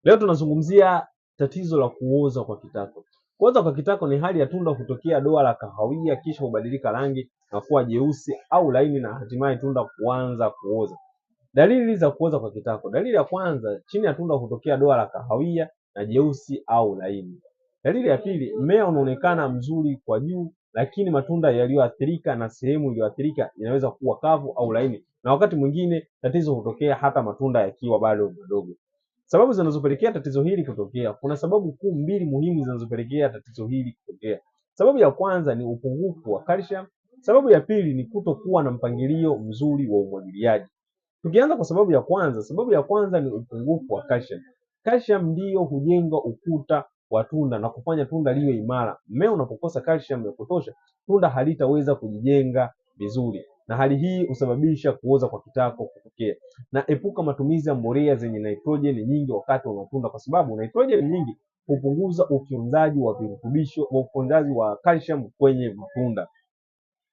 Leo tunazungumzia tatizo la kuoza kwa kitako. Kuoza kwa kitako ni hali ya tunda kutokea doa la kahawia kisha hubadilika rangi na kuwa jeusi au laini na hatimaye tunda kuanza kuoza. Dalili za kuoza kwa kitako. Dalili ya kwanza, chini ya tunda hutokea doa la kahawia na jeusi au laini. Dalili ya pili, mmea unaonekana mzuri kwa juu lakini matunda yaliyoathirika na sehemu iliyoathirika inaweza kuwa kavu au laini, na wakati mwingine tatizo hutokea hata matunda yakiwa bado madogo. Sababu zinazopelekea tatizo hili kutokea. Kuna sababu kuu mbili muhimu zinazopelekea tatizo hili kutokea. Sababu ya kwanza ni upungufu wa calcium. Sababu ya pili ni kutokuwa na mpangilio mzuri wa umwagiliaji. Tukianza kwa sababu ya kwanza ni upungufu wa calcium. Calcium ndiyo hujenga ukuta wa tunda na kufanya tunda liwe imara. Mmea unapokosa calcium ya kutosha, tunda halitaweza kujijenga vizuri, na hali hii husababisha kuoza kwa kitako kutokea. Na epuka matumizi ya mbolea zenye nitrojeni nyingi wakati wa matunda, kwa sababu nitrojeni nyingi hupunguza ufyonzaji wa virutubisho wa ufyonzaji wa calcium kwenye matunda.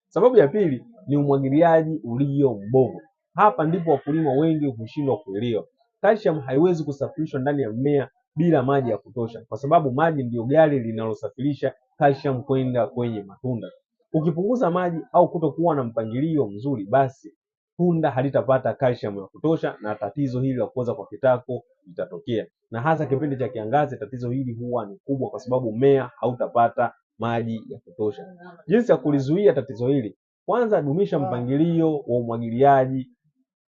Sababu ya pili ni umwagiliaji ulio mbovu. Hapa ndipo wakulima wengi hushindwa kuelewa. Calcium haiwezi kusafirishwa ndani ya mmea bila maji ya kutosha, kwa sababu maji ndiyo gari linalosafirisha calcium kwenda kwenye matunda. Ukipunguza maji au kutokuwa na mpangilio mzuri, basi tunda halitapata calcium ya kutosha na tatizo hili la kuoza kwa kitako litatokea. Na hasa kipindi cha kiangazi tatizo hili huwa ni kubwa, kwa sababu mmea hautapata maji ya kutosha. Jinsi ya kulizuia tatizo hili: kwanza, dumisha mpangilio wa umwagiliaji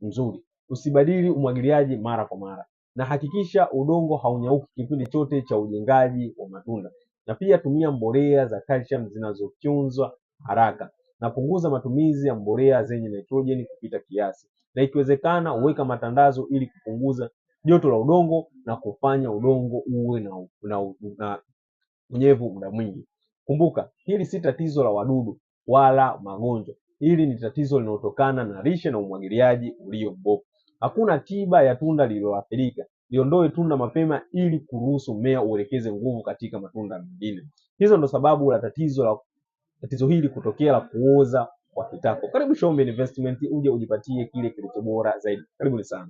mzuri. Usibadili umwagiliaji mara kwa mara, na hakikisha udongo haunyauki kipindi chote cha ujengaji wa matunda. Na pia tumia mbolea za calcium zinazofyonzwa haraka, na punguza matumizi ya mbolea zenye nitrojeni kupita kiasi, na ikiwezekana uweka matandazo ili kupunguza joto la udongo na kufanya udongo uwe na unyevu muda mwingi. Kumbuka, hili si tatizo la wadudu wala magonjwa. Hili ni tatizo linalotokana na lishe na umwagiliaji ulio mbovu. Hakuna tiba ya tunda lililoathirika. Liondoe tunda mapema ili kuruhusu mmea uelekeze nguvu katika matunda mengine. Hizo ndo sababu la tatizo hili kutokea la kuoza kwa kitako. Karibu Shombe Investment uje ujipatie kile kilicho bora zaidi. Karibuni sana.